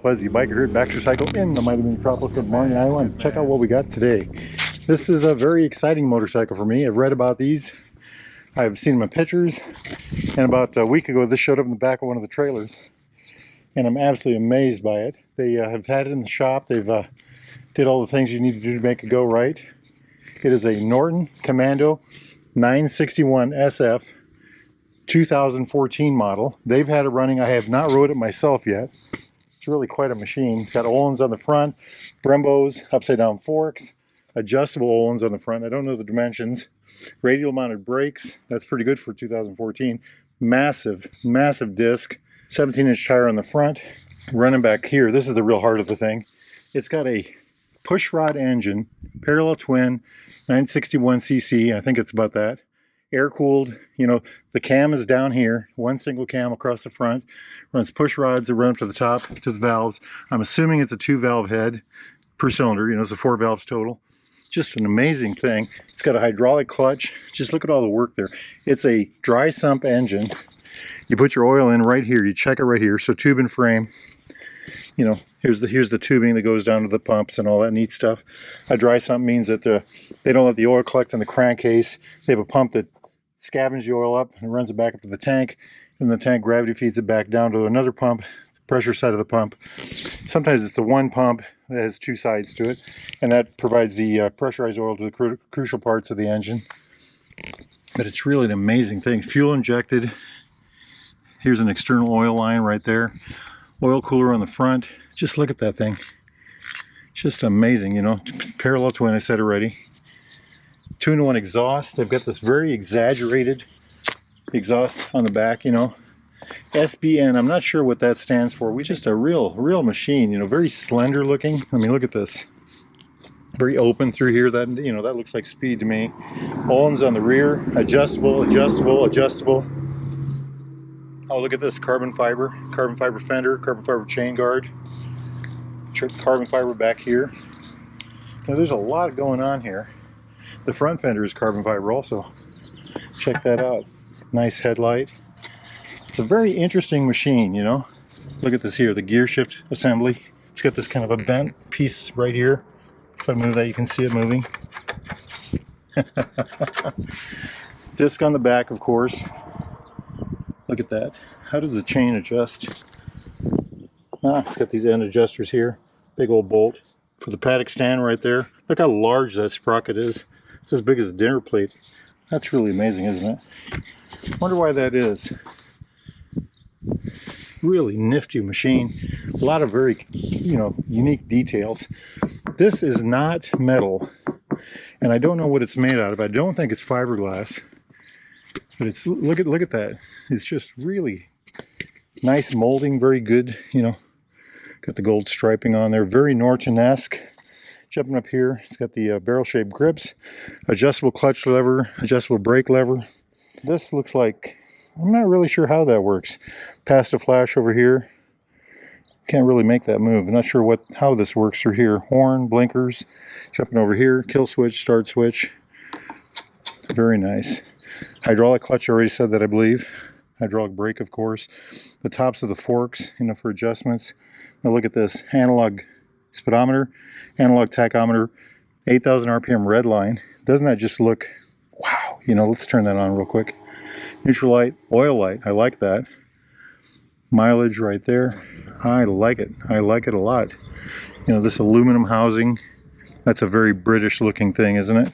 Fuzzy, biker here at Baxter Cycle in the mighty metropolis of Martin Island. Check out what we got today. This is a very exciting motorcycle for me. I've read about these. I've seen them in pictures. And about a week ago, this showed up in the back of one of the trailers. And I'm absolutely amazed by it. They have had it in the shop. They've did all the things you need to do to make it go right. It is a Norton Commando 961 SF 2014 model. They've had it running. I have not rode it myself yet. It's really quite a machine. It's got Öhlins on the front, Brembos, upside down forks, adjustable Öhlins on the front. I don't know the dimensions. Radial mounted brakes. That's pretty good for 2014. Massive, massive disc. 17-inch tire on the front. Running back here, this is the real heart of the thing. It's got a pushrod engine, parallel twin, 961cc. I think it's about that. Air-cooled, you know, the cam is down here, one single cam across the front, runs push rods that run up to the top, to the valves. I'm assuming it's a 2-valve head per cylinder, you know, it's a 4 valves total. Just an amazing thing. It's got a hydraulic clutch. Just look at all the work there. It's a dry sump engine. You put your oil in right here, you check it right here, so tube and frame. You know, here's the tubing that goes down to the pumps and all that neat stuff. A dry sump means that they don't let the oil collect in the crankcase. They have a pump that scavenges the oil up and runs it back up to the tank, and the tank gravity feeds it back down to another pump, the pressure side of the pump. Sometimes it's a one pump that has two sides to it, and that provides the pressurized oil to the crucial parts of the engine. But it's really an amazing thing. Fuel injected. Here's an external oil line right there. Oil cooler on the front. Just look at that thing. Just amazing, you know. Parallel twin, I said already. 2-in-1 exhaust. They've got this very exaggerated exhaust on the back, you know. SBN, I'm not sure what that stands for. Just a real machine, you know, very slender looking. I mean, look at this. Very open through here. That, you know, that looks like speed to me. Öhlins on the rear. Adjustable, adjustable, adjustable. Oh, look at this, carbon fiber fender, carbon fiber chain guard, carbon fiber back here. Now there's a lot going on here. The front fender is carbon fiber also. Check that out. Nice headlight. It's a very interesting machine, you know. Look at this here, the gear shift assembly. It's got this kind of a bent piece right here. If I move that, you can see it moving. Disc on the back, of course. Look at that. How does the chain adjust? It's got these end adjusters here. Big old bolt for the paddock stand right there. Look how large that sprocket is. It's as big as a dinner plate. That's really amazing, isn't it? Wonder why that is. Really nifty machine. A lot of very, you know, unique details. This is not metal, and I don't know what it's made out of. I don't think it's fiberglass. But it's, look at that. It's just really nice molding, very good, you know. Got the gold striping on there, very Norton-esque. Jumping up here, it's got the barrel-shaped grips, adjustable clutch lever, adjustable brake lever. This looks like, I'm not really sure how that works. Past a flash over here. Can't really make that move. I'm not sure how this works through here. Horn, blinkers, jumping over here, kill switch, start switch. Very nice. Hydraulic clutch, I already said that, I believe. Hydraulic brake, of course. The tops of the forks, you know, for adjustments. Now look at this. Analog speedometer, analog tachometer, 8,000 RPM red line. Doesn't that just look, wow. You know, let's turn that on real quick. Neutral light, oil light. I like that. Mileage right there. I like it. I like it a lot. You know, this aluminum housing. That's a very British looking thing, isn't it?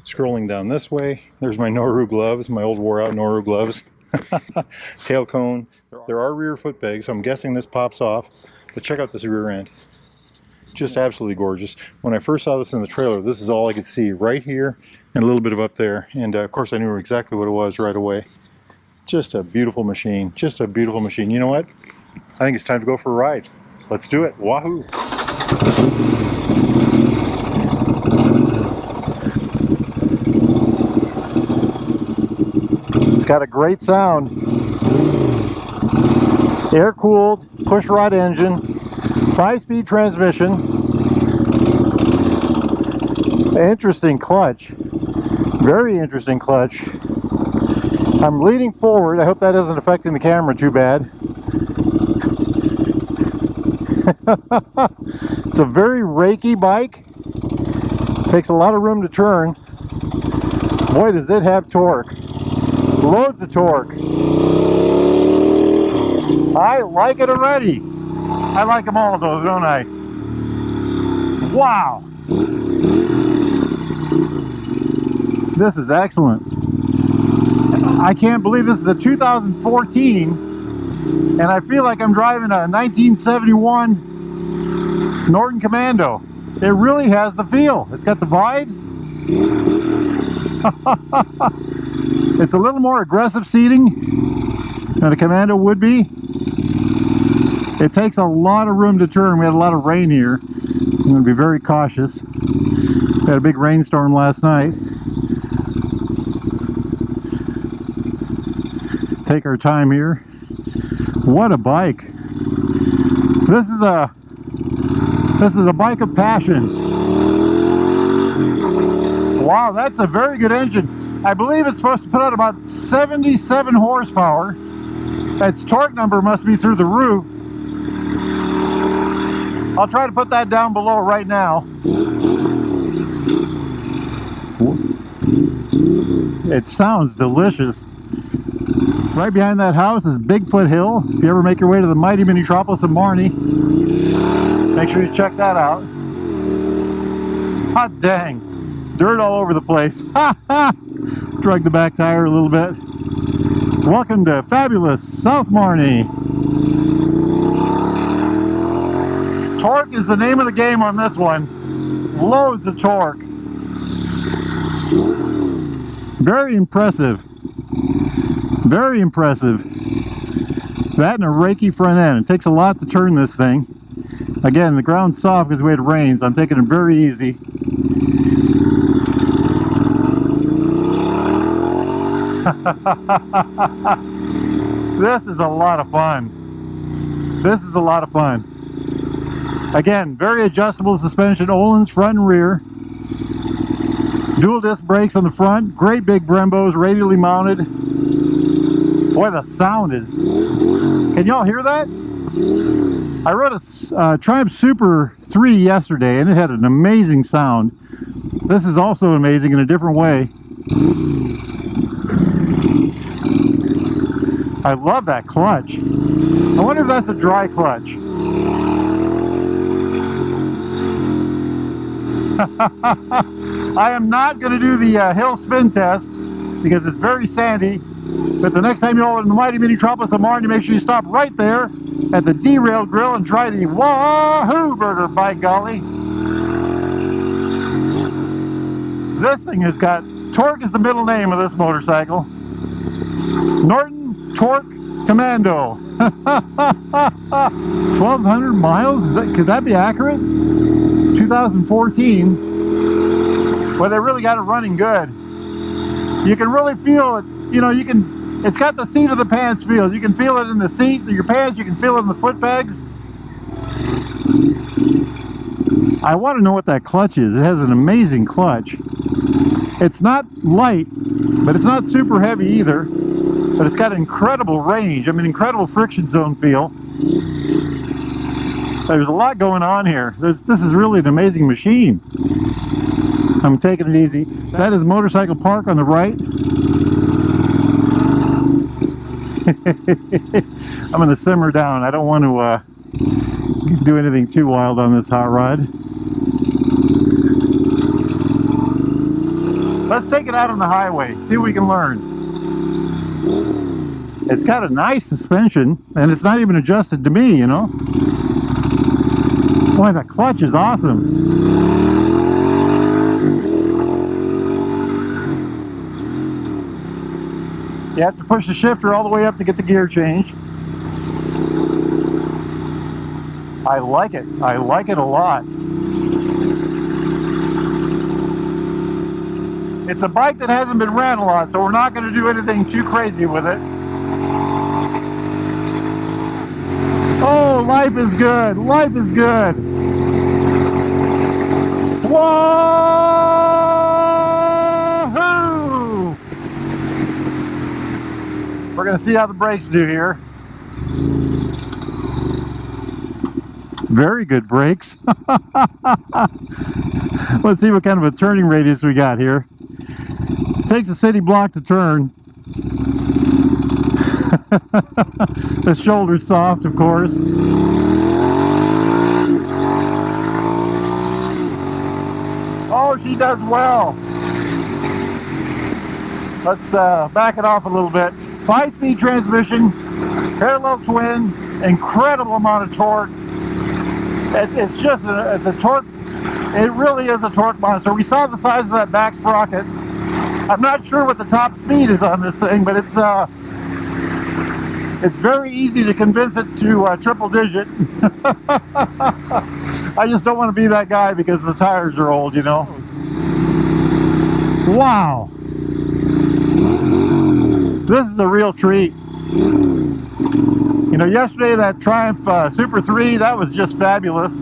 Scrolling down this way, there's my Noru gloves, my old wore out Noru gloves. Tail cone. There are rear foot pegs, so I'm guessing this pops off. But check out this rear end. Just absolutely gorgeous. When I first saw this in the trailer, this is all I could see right here and a little bit of up there. And of course I knew exactly what it was right away. Just a beautiful machine. Just a beautiful machine. You know what? I think it's time to go for a ride. Let's do it. Wahoo! It's got a great sound. Air-cooled, push-rod engine, 5-speed transmission. Interesting clutch. Very interesting clutch. I'm leaning forward. I hope that isn't affecting the camera too bad. It's a very rakey bike. Takes a lot of room to turn. Boy, does it have torque. Loads of torque. I like it already. I like them all though, don't I? Wow. This is excellent. I can't believe this is a 2014 and I feel like I'm driving a 1971 Norton Commando. It really has the feel. It's got the vibes. It's a little more aggressive seating than a Commando would be. It takes a lot of room to turn. We had a lot of rain here. I'm going to be very cautious. We had a big rainstorm last night. Take our time here. What a bike. This is a bike of passion. Wow, that's a very good engine. I believe it's supposed to put out about 77 horsepower. Its torque number must be through the roof. I'll try to put that down below right now. It sounds delicious. Right behind that house is Bigfoot Hill. If you ever make your way to the mighty Minneapolis of Marnie, make sure you check that out. Hot dang. Dirt all over the place. Drug the back tire a little bit. Welcome to fabulous South Marnie. Torque is the name of the game on this one. Loads of torque. Very impressive. Very impressive. That and a rakey front end. It takes a lot to turn this thing. Again, the ground's soft because we had rain, so I'm taking it very easy. This is a lot of fun. This is a lot of fun. Again, very adjustable suspension, Öhlins front and rear. Dual disc brakes on the front. Great big Brembos, radially mounted. Boy, the sound is... Can y'all hear that? I rode a Triumph Super 3 yesterday and it had an amazing sound. This is also amazing in a different way. I love that clutch. I wonder if that's a dry clutch. I am not going to do the hill spin test because it's very sandy. But the next time you're in the mighty Minneapolis of Marnie, make sure you stop right there at the Derail Grill and try the Wahoo burger, by golly. This thing has got, torque is the middle name of this motorcycle. Norton Torque Commando. 1,200 miles? Could that be accurate? 2014. Well, they really got it running good. You can really feel it. You know, it's got the seat of the pants feel. You can feel it in the seat of your pants. You can feel it in the foot pegs. I want to know what that clutch is. It has an amazing clutch. It's not light, but it's not super heavy either. But it's got incredible range. I mean, incredible friction zone feel. There's a lot going on here. This is really an amazing machine. I'm taking it easy. That is Motorcycle Park on the right. I'm going to simmer down. I don't want to do anything too wild on this hot rod. Let's take it out on the highway, see what we can learn. It's got a nice suspension, and it's not even adjusted to me, you know. Boy, that clutch is awesome. You have to push the shifter all the way up to get the gear change. I like it. I like it a lot. It's a bike that hasn't been ran a lot, so we're not going to do anything too crazy with it. Oh, life is good. Life is good. Wahoo! We're going to see how the brakes do here. Very good brakes. Let's see what kind of a turning radius we got here. Takes a city block to turn. The shoulder's soft, of course. Oh, she does well. Let's back it off a little bit. 5-speed transmission, parallel twin, incredible amount of torque. It's just it's a torque. It really is a torque monster. We saw the size of that back sprocket. I'm not sure what the top speed is on this thing, but it's very easy to convince it to triple digit. I just don't want to be that guy because the tires are old, you know. Wow. This is a real treat. You know, yesterday that Triumph Super 3, that was just fabulous.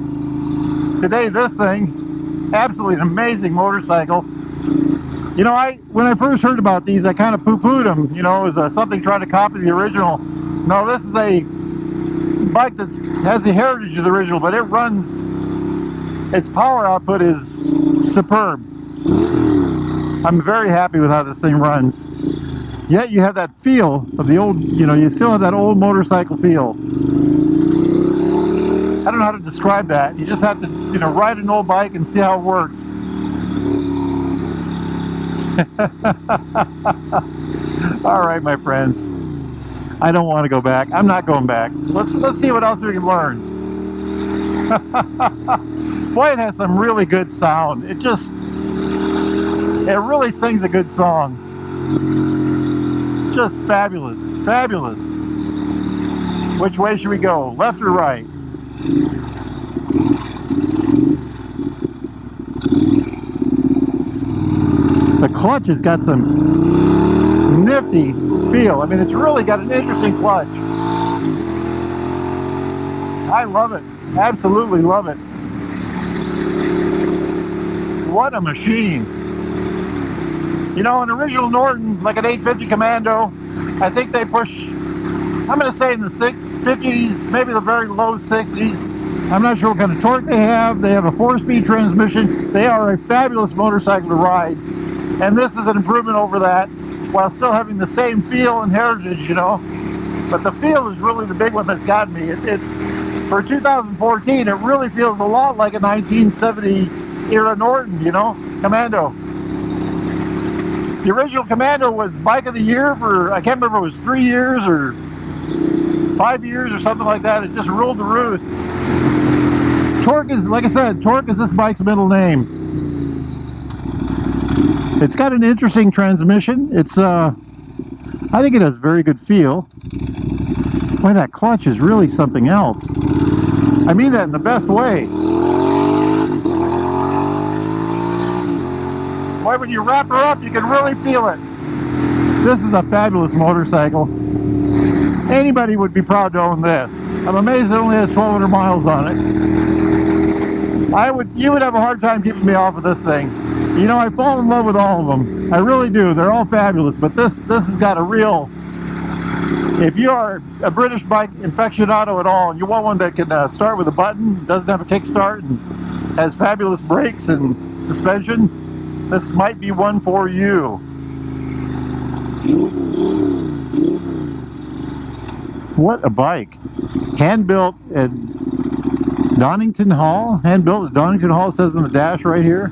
Today this thing, absolutely an amazing motorcycle. You know, when I first heard about these, I kind of poo-pooed them, you know, as something trying to copy the original. No, this is a bike that has the heritage of the original, but it runs, its power output is superb. I'm very happy with how this thing runs. Yet you have that feel of the old, you know, you still have that old motorcycle feel. I don't know how to describe that. You just have to, you know, ride an old bike and see how it works. All right, my friends. I don't want to go back. I'm not going back. Let's see what else we can learn. Boy, it has some really good sound. It really sings a good song. Just fabulous, fabulous. Which way should we go? Left or right? The clutch has got some nifty feel. I mean, it's really got an interesting clutch. I love it. Absolutely love it. What a machine. You know, an original Norton, like an 850 Commando, I think they push, I'm going to say in the 50s, maybe the very low 60s. I'm not sure what kind of torque they have. They have a 4-speed transmission. They are a fabulous motorcycle to ride. And this is an improvement over that, while still having the same feel and heritage, you know. But the feel is really the big one that's got me. It's for 2014, it really feels a lot like a 1970s era Norton, you know, Commando. The original Commando was Bike of the Year for, I can't remember if it was 3 years or 5 years or something like that. It just ruled the roost. Torque is, like I said, torque is this bike's middle name. It's got an interesting transmission. It's, I think it has very good feel. Boy, that clutch is really something else. I mean that in the best way. Boy, when you wrap her up, you can really feel it. This is a fabulous motorcycle. Anybody would be proud to own this. I'm amazed it only has 1,200 miles on it. You would have a hard time keeping me off of this thing. You know, I fall in love with all of them. I really do. They're all fabulous, but this has got a real... If you are a British bike aficionado at all, and you want one that can start with a button, doesn't have a kickstart, and has fabulous brakes and suspension, this might be one for you. What a bike. Hand-built at Donington Hall. Hand-built at Donington Hall, it says on the dash right here.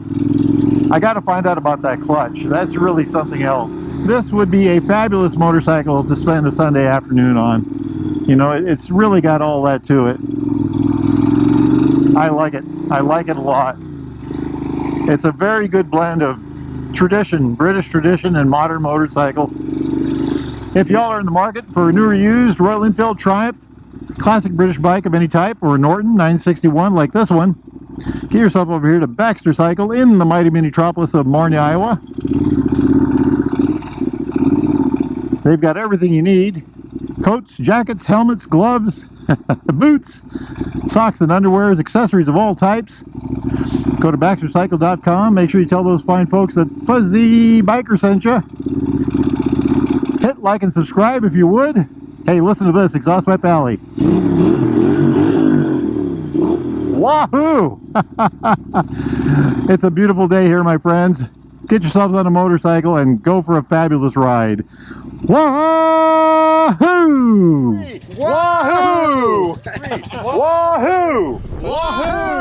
I got to find out about that clutch. That's really something else. This would be a fabulous motorcycle to spend a Sunday afternoon on. You know, it's really got all that to it. I like it. I like it a lot. It's a very good blend of tradition, British tradition, and modern motorcycle. If y'all are in the market for a new or used Royal Enfield Triumph, classic British bike of any type, or a Norton 961 like this one, get yourself over here to Baxter Cycle in the mighty metropolis of Marne, Iowa. They've got everything you need. Coats, jackets, helmets, gloves, boots, socks and underwears, accessories of all types. Go to BaxterCycle.com. Make sure you tell those fine folks that Fuzzy Biker sent you. Hit like and subscribe if you would. Hey, listen to this, Exhaust Pipe Alley. Wahoo! It's a beautiful day here, my friends. Get yourselves on a motorcycle and go for a fabulous ride. Wahoo! Wahoo! Wahoo! Wahoo!